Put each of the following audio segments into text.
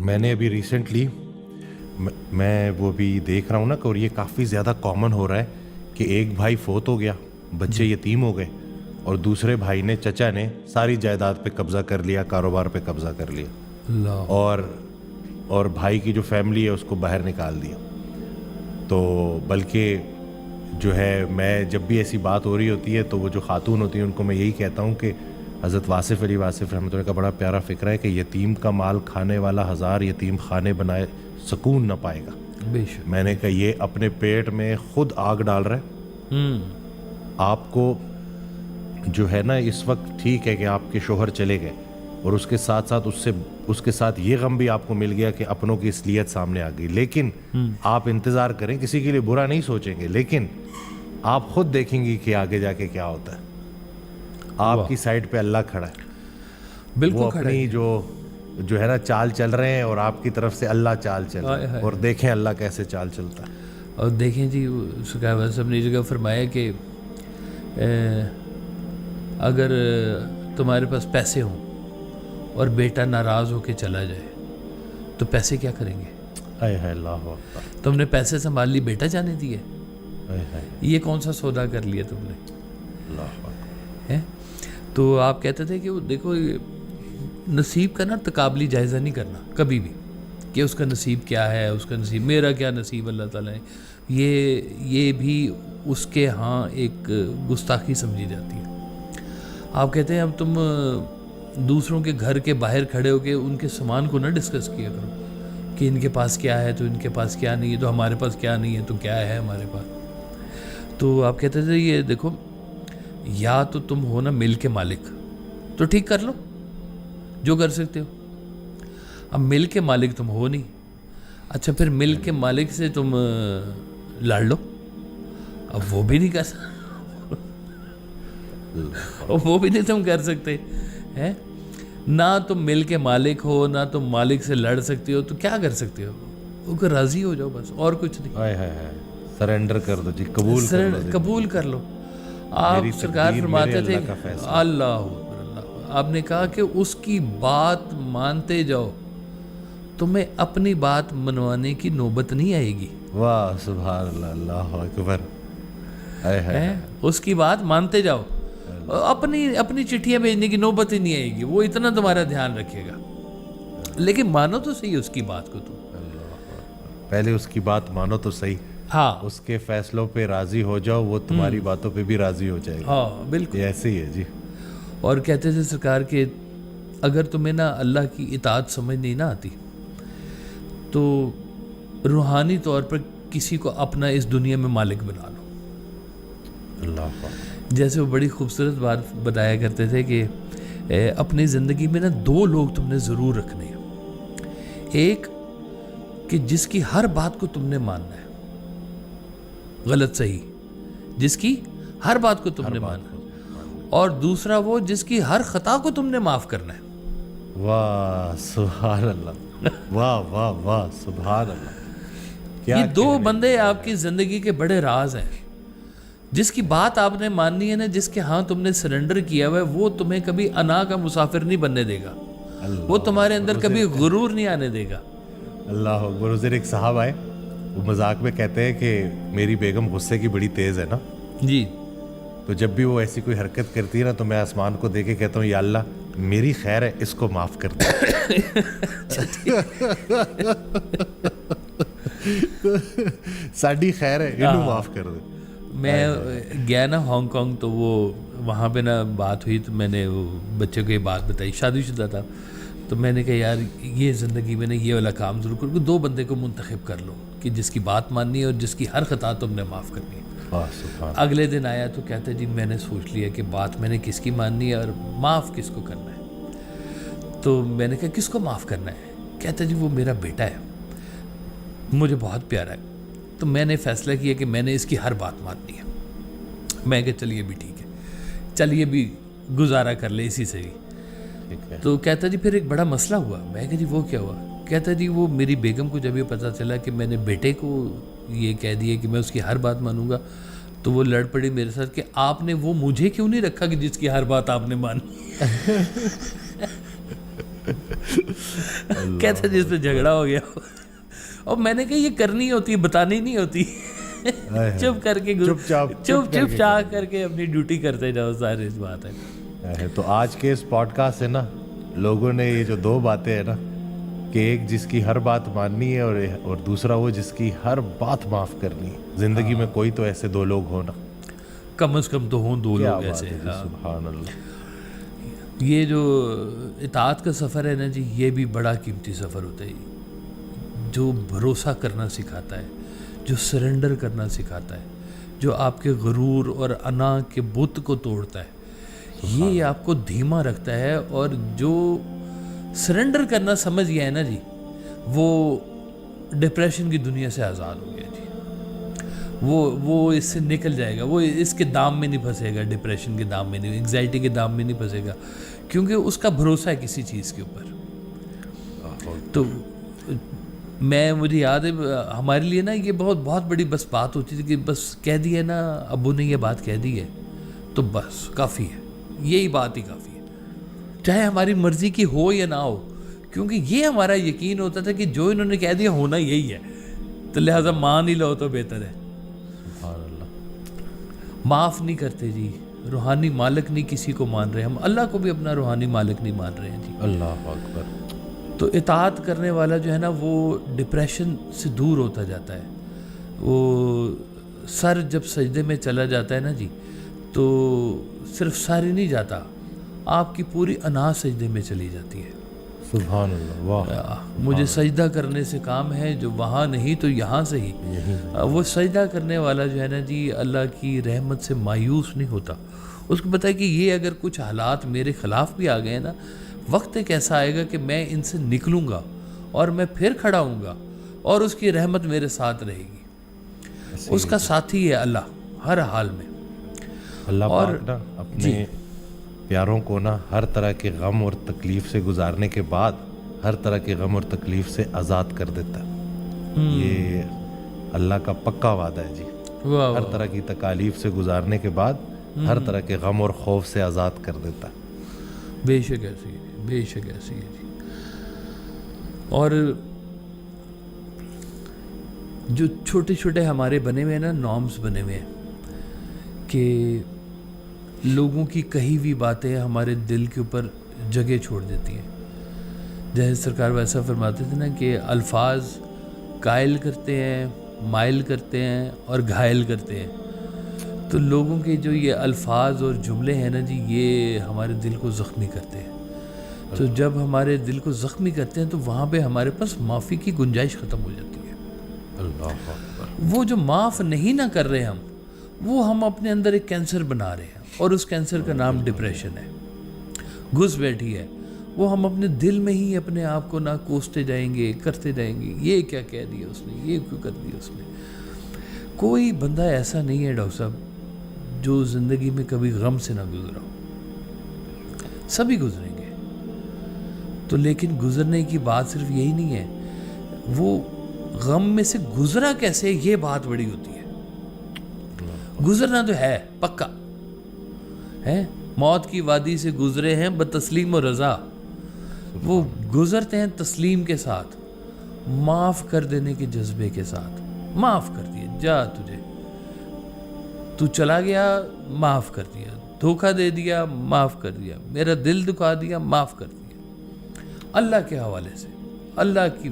میں نے ابھی ریسنٹلی میں وہ بھی دیکھ رہا ہوں نا کہ اور یہ کافی زیادہ کامن ہو رہا ہے کہ ایک بھائی فوت ہو گیا, بچے یتیم ہو گئے, اور دوسرے بھائی نے, چچا نے ساری جائیداد پہ قبضہ کر لیا, کاروبار پہ قبضہ کر لیا, اللہ, اور بھائی کی جو فیملی ہے اس کو باہر نکال دیا. تو بلکہ جو ہے میں جب بھی ایسی بات ہو رہی ہوتی ہے تو وہ جو خاتون ہوتی ہیں ان کو میں یہی کہتا ہوں کہ حضرت واصف علی واصف رحمۃ اللہ کا بڑا پیارا فکر ہے کہ یتیم کا مال کھانے والا 1000 یتیم خانے بنائے سکون نہ پائے گا. بے شک. میں نے کہا یہ اپنے پیٹ میں خود آگ ڈال رہا ہے. آپ کو جو ہے نا اس وقت ٹھیک ہے کہ آپ کے شوہر چلے گئے اور اس کے ساتھ ساتھ اس کے ساتھ یہ غم بھی آپ کو مل گیا کہ اپنوں کی اصلیت سامنے آ گئی, لیکن آپ انتظار کریں, کسی کے لیے برا نہیں سوچیں گے, لیکن آپ خود دیکھیں گی کہ آگے جا کے کیا ہوتا ہے. آپ کی سائڈ پہ اللہ کھڑا ہے, بالکل وہ اپنی جو ہے نا چال چل رہے ہیں, اور آپ کی طرف سے اللہ چال چل رہے ہیں, اور دیکھیں اللہ کیسے چال چلتا ہے. اور دیکھیں جی سرکار صاحب نے جگہ فرمایا کہ اگر تمہارے پاس پیسے ہوں اور بیٹا ناراض ہو کے چلا جائے تو پیسے کیا کریں گے؟ اللہ اکبر. تم نے پیسے سنبھال لی, بیٹا جانے دیے, یہ کون سا سودا کر لیا تم نے؟ اللہ اکبر. تو آپ کہتے تھے کہ دیکھو نصیب کا نا تقابلی جائزہ نہیں کرنا کبھی بھی کہ اس کا نصیب کیا ہے, اس کا نصیب, میرا کیا نصیب اللہ تعالیٰ نے, یہ بھی اس کے ہاں ایک گستاخی سمجھی جاتی ہے. آپ کہتے ہیں اب تم دوسروں کے گھر کے باہر کھڑے ہو کے ان کے سامان کو نہ ڈسکس کیا کرو کہ ان کے پاس کیا ہے تو ان کے پاس کیا نہیں ہے, تو ہمارے پاس کیا نہیں ہے تو کیا ہے ہمارے پاس. تو آپ کہتے تھے یہ دیکھو, یا تو تم ہو نا مل کے مالک, تو ٹھیک کر لو جو کر سکتے ہو. اب مل کے مالک تم ہو نہیں, اچھا پھر مل کے مالک سے تم لڑ لو, اب وہ بھی نہیں کر سکتے, وہ بھی نہیں تم کر سکتے ہیں, نہ تم مل کے مالک ہو نہ تم مالک سے لڑ سکتے ہو, تو کیا کر سکتے ہو؟ وہ راضی ہو جاؤ بس, اور کچھ نہیں. سرنڈر کر دو جی, قبول کر لو. آپ سرکار فرماتے تھے اللہ, آپ نے کہا کہ اس کی بات مانتے جاؤ, تمہیں اپنی بات منوانے کی نوبت نہیں آئے گی. واہ سبحان اللہ, اللہ اکبر. اس کی بات مانتے جاؤ, اپنی چٹھیاں بھیجنے کی نوبت ہی نہیں آئے گی, وہ اتنا تمہارا دھیان رکھے گا. لیکن مانو تو صحیح اس کی بات کو, تم پہلے اس کی بات مانو تو صحیح, ہاں اس کے فیصلوں پہ راضی ہو جاؤ, وہ تمہاری باتوں پہ بھی راضی ہو جائے گا. ہاں بالکل, یہ ایسے ہی ہے جی. اور کہتے تھے سرکار کہ اگر تمہیں نا اللہ کی اطاعت سمجھ نہیں نہ آتی تو روحانی طور پر کسی کو اپنا اس دنیا میں مالک بنا لو. اللہ جیسے وہ بڑی خوبصورت بات بتایا کرتے تھے کہ اپنی زندگی میں نا 2 لوگ تم نے ضرور رکھنے ہیں. ایک کہ جس کی ہر بات کو تم نے ماننا ہے, غلط صحیح, جس کی ہر بات کو تم نے ماننا ہے, اور دوسرا وہ جس کی ہر خطا کو تم نے معاف کرنا ہے. واہ سبحان اللہ, واہ واہ واہ سبحان اللہ. یہ 2 بندے آپ کی زندگی کے بڑے راز ہیں. جس کی بات آپ نے ماننی ہے نا, جس کے ہاں تم نے سرنڈر کیا ہوا ہے, وہ تمہیں کبھی انا کا مسافر نہیں بننے دے گا, وہ تمہارے اندر کبھی غرور نہیں آنے دے گا. اللہ اکبر. اس دن ایک صاحب آئے, وہ مذاق میں کہتے ہیں کہ میری بیگم غصے کی بڑی تیز ہے نا جی, تو جب بھی وہ ایسی کوئی حرکت کرتی ہے نا تو میں آسمان کو دیکھ کے کہتا ہوں یا اللہ میری خیر ہے, اس کو معاف کر دے. ساڈی خیر ہے, انہوں معاف کر دے. میں گیا نا ہانگ کانگ, تو وہ وہاں پہ نا بات ہوئی, تو میں نے وہ بچے کو یہ بات بتائی, شادی شدہ تھا, تو میں نے کہا یار یہ زندگی میں نے یہ والا کام ضرور کرو, 2 بندے کو منتخب کر لو کہ جس کی بات ماننی ہے اور جس کی ہر خطا تم نے معاف کرنی ہے. اگلے دن آیا تو کہتے جی میں نے سوچ لیا کہ بات میں نے کس کی ماننی ہے اور معاف کس کو کرنا ہے. تو میں نے کہا کس کو معاف کرنا ہے؟ کہتے جی وہ میرا بیٹا ہے, مجھے بہت پیارا ہے, تو میں نے فیصلہ کیا کہ میں نے اس کی ہر بات ماننی ہے. میں کہ چلیے بھی ٹھیک ہے, چلیے بھی گزارا کر لے اسی سے بھی. تو کہتا جی پھر ایک بڑا مسئلہ ہوا. میں کہ جی وہ کیا ہوا؟ کہتا جی وہ میری بیگم کو جب یہ پتہ چلا کہ میں نے بیٹے کو یہ کہہ دیا کہ میں اس کی ہر بات مانوں گا, تو وہ لڑ پڑی میرے ساتھ کہ آپ نے وہ مجھے کیوں نہیں رکھا کہ جس کی ہر بات آپ نے مانی. کہتے جس پہ جھگڑا ہو گیا اور میں نے کہا یہ کرنی ہوتی ہے, بتانی نہیں ہوتی. چپ کر کے چپ چاپ کر کے اپنی ڈیوٹی کرتے جاؤ, ساری اس بات ہے. تو آج کے اس پوڈ کاسٹ سے نا لوگوں نے یہ جو دو باتیں ہیں نا کہ ایک جس کی ہر بات ماننی ہے اور دوسرا وہ جس کی ہر بات معاف کرنی ہے. زندگی میں کوئی تو ایسے دو لوگ ہو نا, کم از کم تو ہوں دو لوگ ایسے. سبحان اللہ. یہ جو اطاعت کا سفر ہے نا جی, یہ بھی بڑا قیمتی سفر ہوتا ہے, جو بھروسہ کرنا سکھاتا ہے, جو سرنڈر کرنا سکھاتا ہے, جو آپ کے غرور اور انا کے بت کو توڑتا ہے. یہ آپ کو دھیما رکھتا ہے, اور جو سرنڈر کرنا سمجھ گیا ہے نا جی, وہ ڈپریشن کی دنیا سے آزاد ہو گیا جی. وہ اس سے نکل جائے گا, وہ اس کے دام میں نہیں پھنسے گا, ڈپریشن کے دام میں نہیں, انگزائٹی کے دام میں نہیں پھنسے گا, کیونکہ اس کا بھروسہ ہے کسی چیز کے اوپر. تو مجھے یاد ہے ہمارے لیے نا یہ بہت بڑی بس بات ہوتی تھی کہ بس کہہ دی ہے نا ابو نے یہ بات کہہ دی ہے تو بس کافی ہے, یہی بات ہی کافی ہے, چاہے ہماری مرضی کی ہو یا نہ ہو, کیونکہ یہ ہمارا یقین ہوتا تھا کہ جو انہوں نے کہہ دیا ہونا یہی ہے, تو لہٰذا مان ہی لو تو بہتر ہے. معاف نہیں کرتے جی, روحانی مالک نہیں کسی کو مان رہے, ہم اللہ کو بھی اپنا روحانی مالک نہیں مان رہے ہیں جی. اللہ اکبر. تو اطاعت کرنے والا جو ہے نا وہ ڈپریشن سے دور ہوتا جاتا ہے. وہ سر جب سجدے میں چلا جاتا ہے نا جی, تو صرف سر ہی نہیں جاتا, آپ کی پوری انا سجدے میں چلی جاتی ہے. سبحان اللہ. واہ, مجھے سجدہ کرنے سے کام ہے, جو وہاں نہیں تو یہاں سے ہی. وہ سجدہ کرنے والا جو ہے نا جی, اللہ کی رحمت سے مایوس نہیں ہوتا. اس کو پتہ ہے کہ یہ اگر کچھ حالات میرے خلاف بھی آ گئے نا, وقت ایک ایسا آئے گا کہ میں ان سے نکلوں گا اور میں پھر کھڑا ہوں گا, اور اس کی رحمت میرے ساتھ رہے گی. اس کا ساتھی ہے اللہ ہر حال میں. اللہ پاک نا اپنے پیاروں کو نا ہر طرح کے غم اور تکلیف سے گزارنے کے بعد ہر طرح کے غم اور تکلیف سے آزاد کر دیتا ہے. یہ اللہ کا پکا وعدہ ہے جی. ہر طرح کی تکالیف سے گزارنے کے بعد ہر طرح کے غم اور خوف سے آزاد کر دیتا ہے. بے شک ایسی ہے, بے شک ایسی ہے جی. اور جو چھوٹے چھوٹے ہمارے بنے ہوئے ہیں نا, نارمز بنے ہوئے ہیں کہ لوگوں کی کہی ہوئی باتیں ہمارے دل کے اوپر جگہ چھوڑ دیتی ہیں. جیسے سرکار ویسا فرماتے تھے نا کہ الفاظ قائل کرتے ہیں, مائل کرتے ہیں اور گھائل کرتے ہیں. تو لوگوں کے جو یہ الفاظ اور جملے ہیں نا جی, یہ ہمارے دل کو زخمی کرتے ہیں. تو جب ہمارے دل کو زخمی کرتے ہیں تو وہاں پہ ہمارے پاس معافی کی گنجائش ختم ہو جاتی ہے. اللہ اکبر. وہ جو معاف نہیں نہ کر رہے وہ ہم اپنے اندر ایک کینسر بنا رہے ہیں, اور اس کینسر کا نام ڈپریشن ہے. گھس بیٹھی ہے, وہ ہم اپنے دل میں ہی اپنے آپ کو نہ کوستے جائیں گے, کرتے جائیں گے, یہ کیا کہہ دیا اس نے, یہ کیوں کر دیا اس نے. کوئی بندہ ایسا نہیں ہے ڈاکٹر صاحب جو زندگی میں کبھی غم سے نہ گزرا ہو. سبھی گزریں گے. تو لیکن گزرنے کی بات صرف یہی نہیں ہے, وہ غم میں سے گزرا کیسے, یہ بات بڑی ہوتی ہے. گزرنا تو ہے پکا ہے, موت کی وادی سے گزرے ہیں بتسلیم و رضا. وہ گزرتے ہیں تسلیم کے ساتھ, معاف کر دینے کے جذبے کے ساتھ. معاف کر دیا, جا تجھے, تو چلا گیا, معاف کر دیا, دھوکہ دے دیا, معاف کر دیا, میرا دل دکھا دیا, معاف کر دیا. اللہ کے حوالے سے, اللہ کی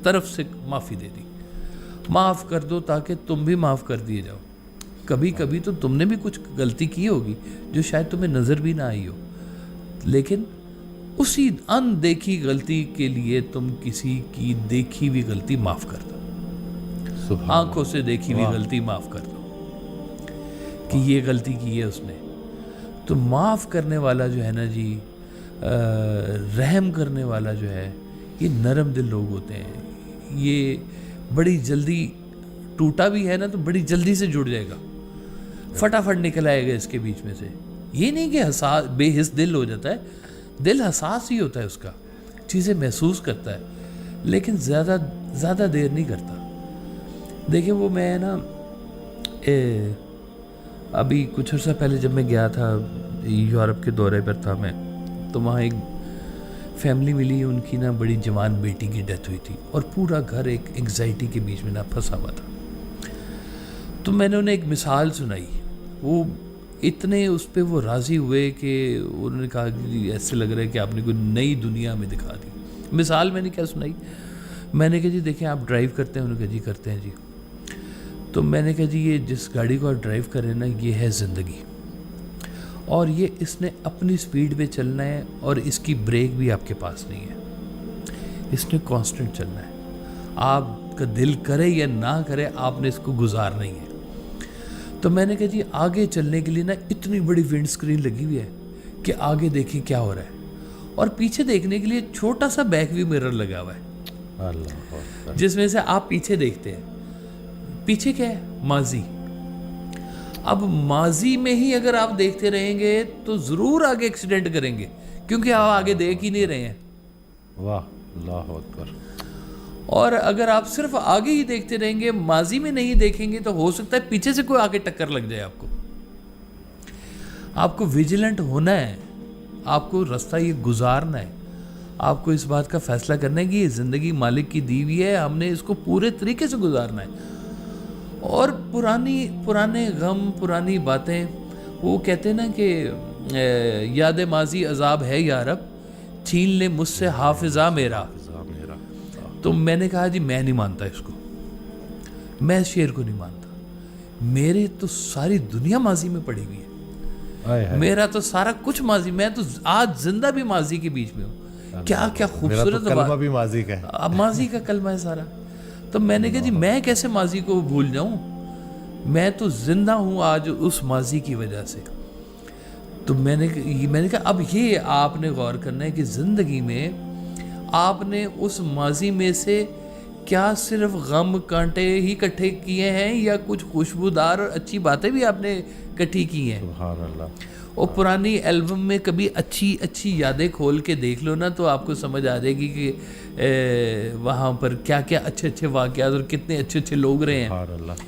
طرف سے معافی دے دی. معاف کر دو تاکہ تم بھی معاف کر دیے جاؤ. کبھی کبھی تو تم نے بھی کچھ غلطی کی ہوگی جو شاید تمہیں نظر بھی نہ آئی ہو, لیکن اسی اندیکھی غلطی کے لیے تم کسی کی دیکھی ہوئی غلطی معاف کر دو. آنکھوں سے دیکھی ہوئی غلطی معاف کر دو کہ یہ غلطی کی ہے اس نے. تو معاف کرنے والا جو ہے نا جی, رحم کرنے والا جو ہے, یہ نرم دل لوگ ہوتے ہیں. یہ بڑی جلدی ٹوٹا بھی ہے نا تو بڑی جلدی سے جڑ جائے گا, فٹافٹ نکل آئے گا اس کے بیچ میں سے. یہ نہیں کہ حساس بے حس دل ہو جاتا ہے, دل حساس ہی ہوتا ہے, اس کا چیزیں محسوس کرتا ہے, لیکن زیادہ دیر نہیں کرتا. دیکھیں وہ میں نا ابھی کچھ عرصہ پہلے جب میں گیا تھا یورپ کے دورے پر تھا میں, تو وہاں ایک فیملی ملی ان کی نا بڑی جوان بیٹی کی ڈیتھ ہوئی تھی اور پورا گھر ایک انگزائٹی کے بیچ میں نا پھنسا ہوا تھا. تو میں نے انہیں ایک مثال سنائی. وہ اتنے اس پہ وہ راضی ہوئے کہ انہوں نے کہا کہ ایسے لگ رہا ہے کہ آپ نے کوئی نئی دنیا میں دکھا دی. مثال میں نے کیا سنائی, میں نے کہا جی دیکھیں آپ ڈرائیو کرتے ہیں. انہوں نے کہا جی کرتے ہیں جی. تو میں نے کہا جی یہ جس گاڑی کو آپ ڈرائیو کر رہے ہیں نا یہ ہے زندگی, اور یہ اس نے اپنی سپیڈ پہ چلنا ہے اور اس کی بریک بھی آپ کے پاس نہیں ہے, اس نے کانسٹنٹ چلنا ہے. آپ کا دل کرے یا نہ کرے آپ نے اس کو گزارنا ہی ہے. تو میں نے کہا جی آگے چلنے کے لیے نا اتنی بڑی ونڈ سکرین لگی ہوئی ہے کہ آگے دیکھیں کیا ہو رہا ہے, اور پیچھے دیکھنے کے لیے چھوٹا سا بیک ویو مرر لگا ہوا ہے اللہ, جس میں سے آپ پیچھے دیکھتے ہیں. پیچھے کیا ہے؟ ماضی. اب ماضی میں ہی اگر آپ دیکھتے رہیں گے تو ضرور آگے ایکسیڈنٹ کریں گے, کیونکہ آپ آگے دیکھ ہی نہیں رہے ہیں. واہ, اللہ اکبر. اور اگر آپ صرف آگے ہی دیکھتے رہیں گے, ماضی میں نہیں دیکھیں گے, تو ہو سکتا ہے پیچھے سے کوئی آگے ٹکر لگ جائے آپ کو. آپ کو ویجیلنٹ ہونا ہے, آپ کو راستہ یہ گزارنا ہے, آپ کو اس بات کا فیصلہ کرنا ہے کہ یہ زندگی مالک کی دی ہوئی ہے, ہم نے اس کو پورے طریقے سے گزارنا ہے. اور پرانے غم, پرانی باتیں, وہ کہتے ہیں نا کہ یاد ماضی عذاب ہے یا رب, چھین لے مجھ سے حافظہ میرا. تو میں نے کہا جی میں نہیں مانتا اس کو, میں اس شعر کو نہیں مانتا. میرے تو ساری دنیا ماضی میں پڑی ہوئی ہے, میرا تو سارا کچھ ماضی, میں تو آج زندہ بھی ماضی کے بیچ میں ہوں. کیا کیا خوبصورت کلمہ بھی ماضی کا ہے, اب ماضی کا کلمہ ہے سارا. تو میں نے کہا جی میں کیسے ماضی کو بھول جاؤں, میں تو زندہ ہوں آج اس ماضی کی وجہ سے. تو میں نے کہا اب یہ آپ نے غور کرنا ہے کہ زندگی میں آپ نے اس ماضی میں سے کیا صرف غم کانٹے ہی اکٹھے کیے ہیں, یا کچھ خوشبودار اور اچھی باتیں بھی آپ نے اکٹھی کی ہیں. سبحان اللہ. اور پرانی البم میں کبھی اچھی یادیں کھول کے دیکھ لو نا, تو آپ کو سمجھ آ جائے گی کہ وہاں پر کیا کیا اچھے واقعات اور کتنے اچھے لوگ رہے ہیں. سبحان اللہ.